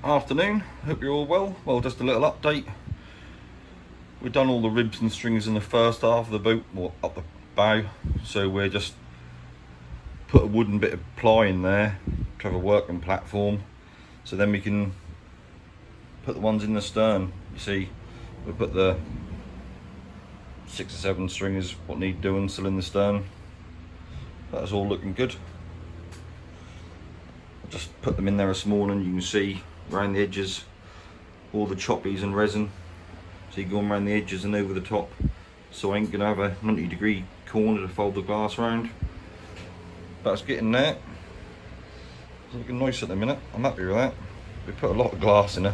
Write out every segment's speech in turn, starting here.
Afternoon, hope you're all well. Well, just a little update. We've done all the ribs and strings in the first half of the boat, or up the bow, so we're just put a wooden bit of ply in there to have a working platform, so then we can put the ones in the stern. You see, we put the 6 or 7 stringers what need doing still in the stern. That's all looking good. I just put them in there this morning. You can see around the edges all the choppies and resin, so you're going around the edges and over the top, so I ain't gonna have a 90-degree corner to fold the glass around. But it's getting there. It's looking nice at the minute. I'm happy with that. We put a lot of glass in it.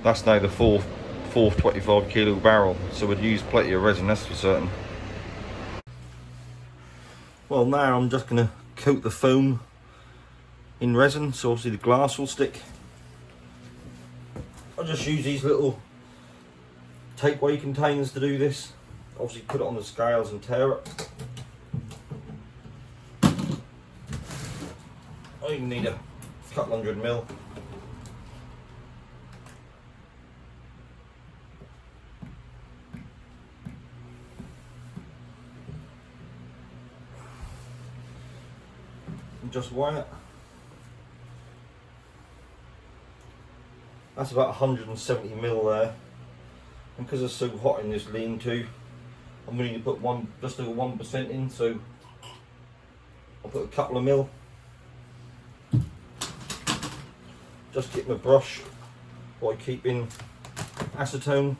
That's now the fourth 25 kilo barrel, so we'd use plenty of resin, that's for certain. Well, now I'm just going to coat the foam in resin, so obviously the glass will stick. I'll just use these little takeaway containers to do this. Obviously put it on the scales and tear it. I even need a couple 100 ml. And just weigh it. That's about 170 ml there, and because it's so hot in this lean-to, I'm willing to put just over 1% in, so I'll put a couple of mil. Just get my brush while I keep in acetone.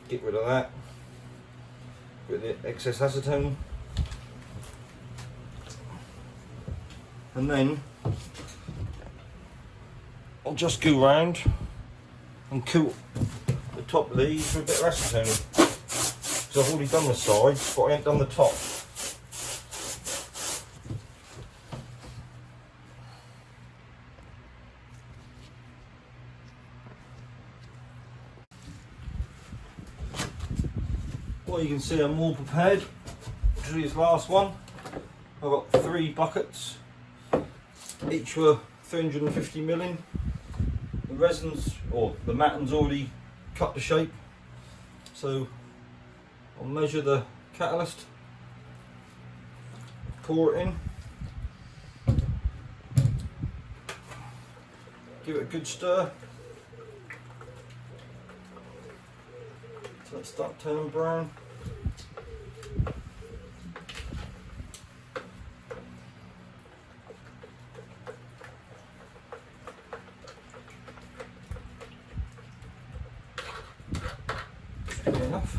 Get rid of that, get rid of the excess acetone, and then I'll just go round and coat the top of these with a bit of acetone. So I've already done the sides, but I ain't done the top. Well, you can see I'm all prepared to do this last one. I've got 3 buckets, each were 350 ml. The resin's, or the matting's already cut to shape, so I'll measure the catalyst, pour it in, give it a good stir till it starts turning brown. Enough.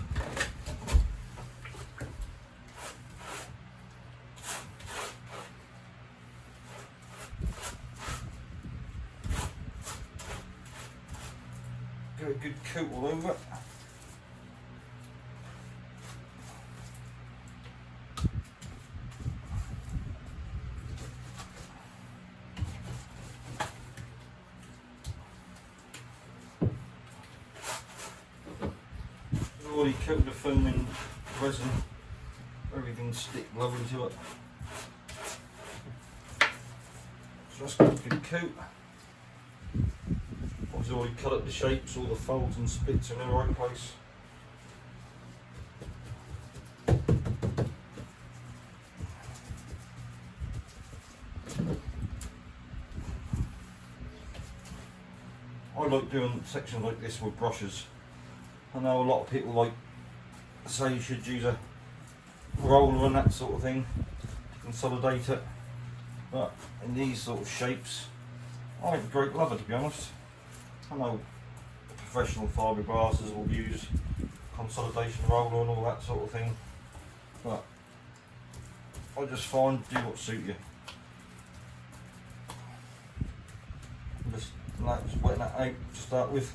Give it a good coat all over it. Already coated the foam in resin, everything's stick lovely to it. Just a good coat. I've already cut it to shape so all the folds and splits are in the right place. I like doing sections like this with brushes. I know a lot of people like say you should use a roller and that sort of thing to consolidate it, but in these sort of shapes I'm a great lover, to be honest. I know professional fiberglassers will use consolidation roller and all that sort of thing, but I just find do what suit you. Just wetting that out to start with.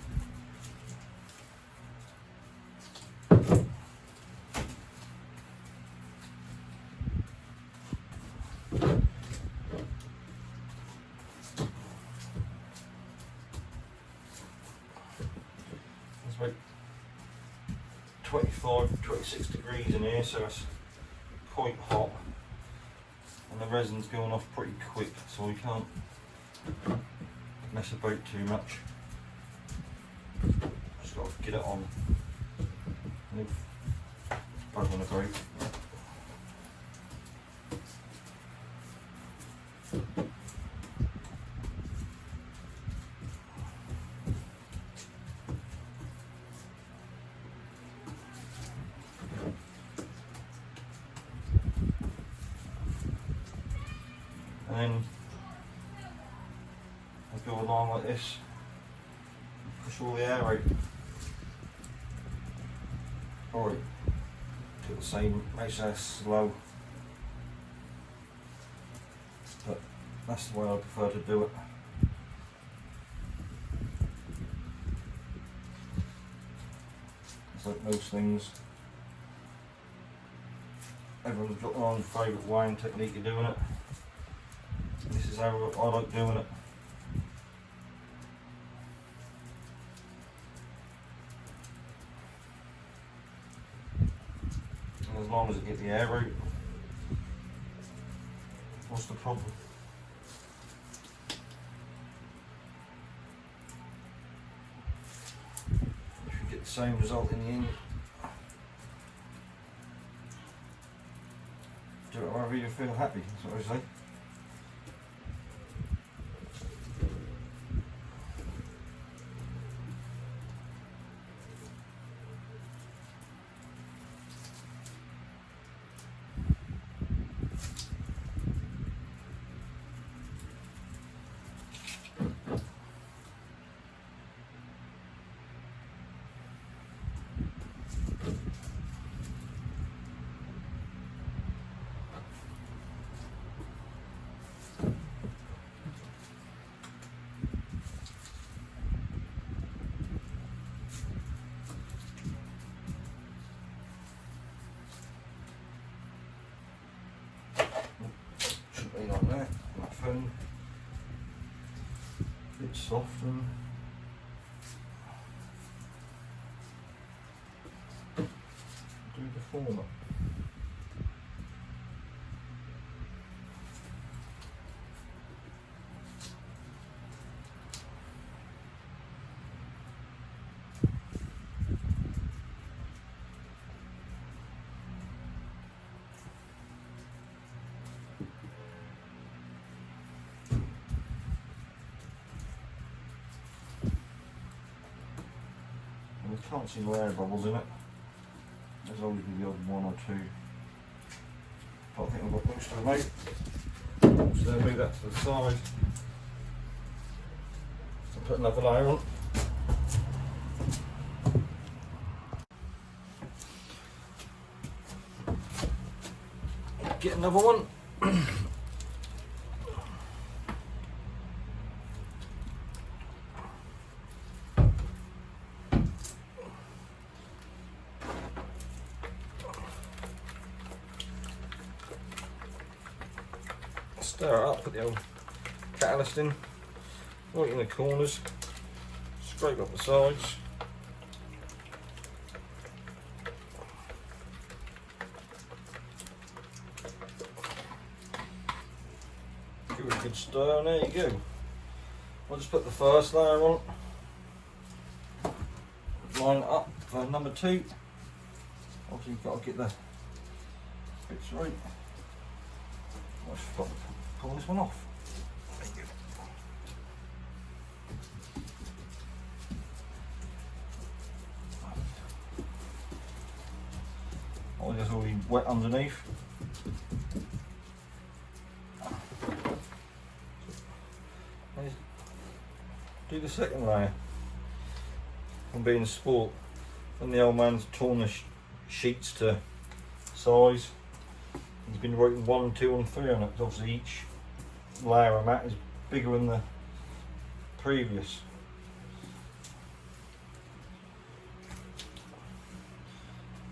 About 25, 26 degrees in here, so it's quite hot. and the resin's going off pretty quick, so we can't mess about too much. Just got to get it on. Bug on the grate. And then I go along like this, push all the air out. Alright, do the same, make sure it's slow, but that's the way I prefer to do it. It's like most things, everyone's got their own favourite way and technique of doing it. This is how I like doing it. And as long as it gets the air out, what's the problem? You should get the same result in the end. Do it however you feel happy, that's what I say. Like that, my phone, a bit soft and do the former. Can't see no air bubbles in it. There's always the odd one or two. But I think I've got most of them out. So then move that to the side. So put another layer on. Get another one. Stir it up, put the old catalyst in, right in the corners, scrape up the sides. Give it a good stir and there you go. I'll just put the first layer on, line it up for number 2. Obviously you've got to get the bits right. I forgot to pull this one off. There you go. Oh, it's already wet underneath. Do the second layer. I'm being sport, and the old man's torn the sheets to size. He's been writing 1, 2 and 3 on it, because obviously each layer I'm at is bigger than the previous.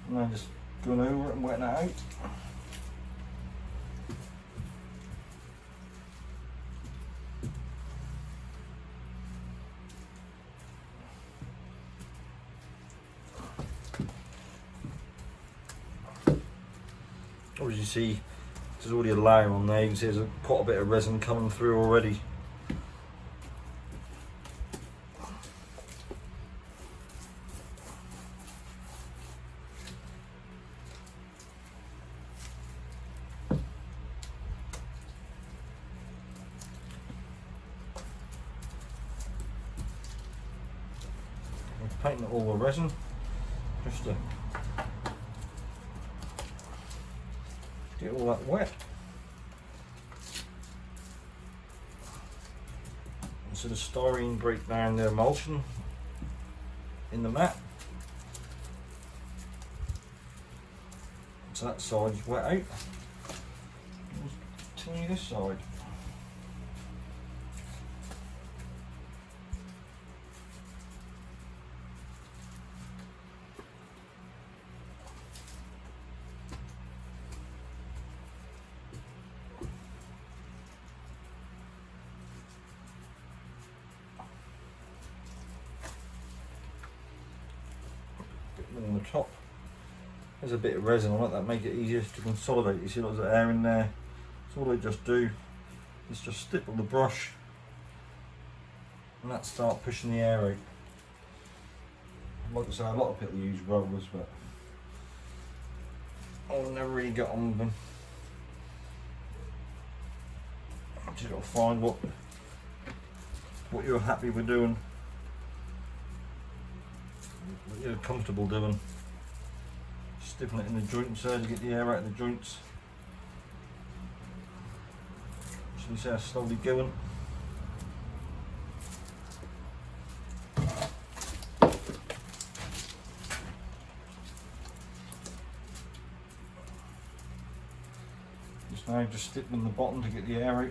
And then just going over it and wetting it out. As you see, There's already a layer on there. You can see there's quite a bit of resin coming through already. Painting all the resin just to get all that wet. So the styrene break down the emulsion in the mat. So that side's wet out. Let's continue this side. On the top there's a bit of resin on it that make it easier to consolidate. You see lots of air in there, so all I just do is just stipple the brush and that start pushing the air out. Like I say, a lot of people use rollers, but I've never really got on with them. Just got to find what you're happy with doing, what you're comfortable doing. Stiffen it in the joints there to get the air out of the joints. So you see how slowly going. Just now just stiffening the bottom to get the air out.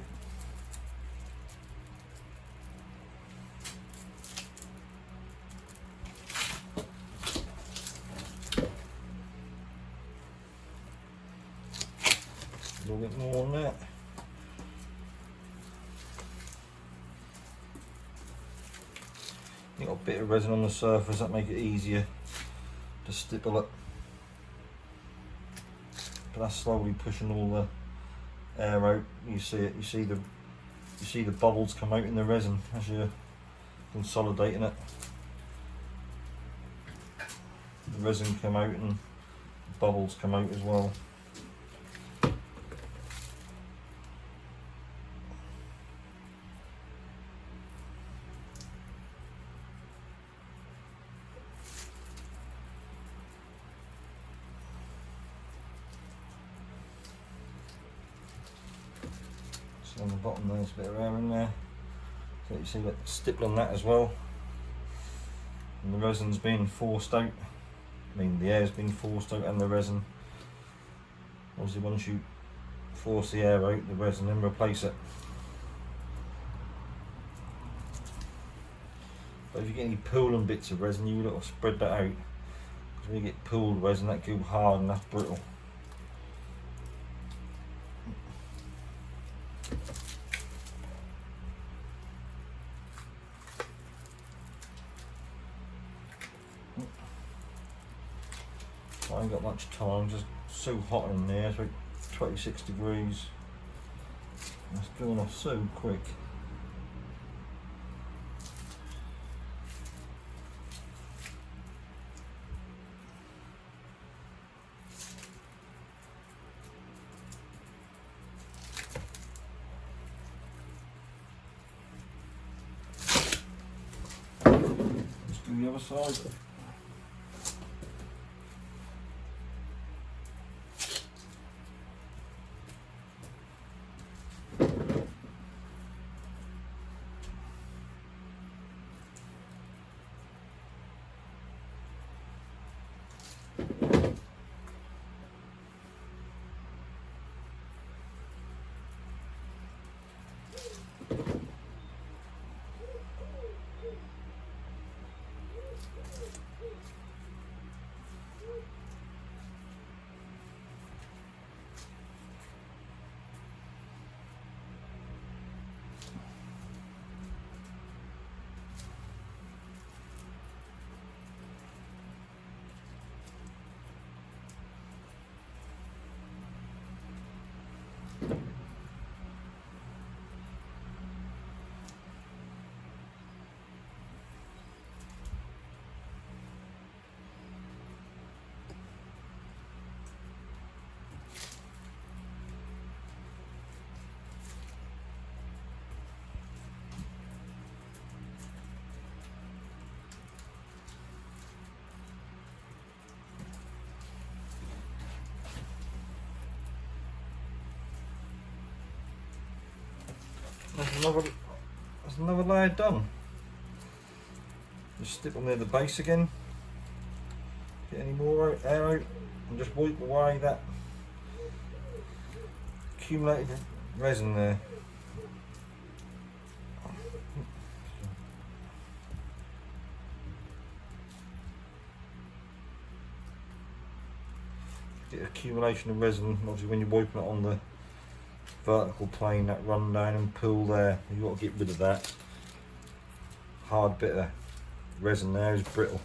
A little bit more on that. You've got a bit of resin on the surface that make it easier to stipple it. But that's slowly pushing all the air out. You see it. You see the bubbles come out in the resin as you're consolidating it. The resin come out and bubbles come out as well. On the bottom there's a bit of air in there, so you see that stipple on that as well, and the resin's being forced out. I mean the air's being forced out and the resin. Obviously once you force the air out, the resin then replace it. But if you get any pooling bits of resin, you got to spread that out, because when you get pooled resin that goes hard and that's brittle. I ain't got much time, just so hot in there. It's like 26 degrees. It's going off so quick. Let's do the other side. There's another layer done. Just stick on near the base again. Get any more air out and just wipe away that accumulated resin there. Get accumulation of resin, obviously when you're wiping it on the vertical plane, that run down and pull there, you've got to get rid of that hard bit of resin there, is brittle.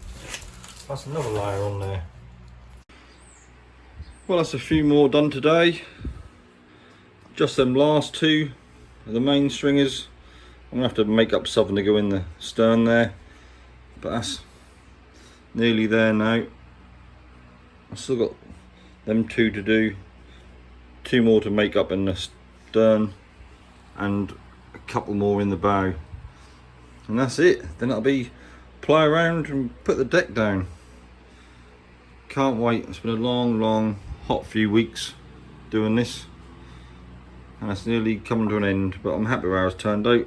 That's another layer on there. Well, that's a few more done today. Just them last two are the main stringers. I'm gonna have to make up something to go in the stern there, but that's nearly there now. I've still got them two to do, two more to make up in the stern and a couple more in the bow, and that's it. Then it'll be ply around and put the deck down. Can't wait. It's been a long hot few weeks doing this and it's nearly coming to an end, but I'm happy with how it's turned out.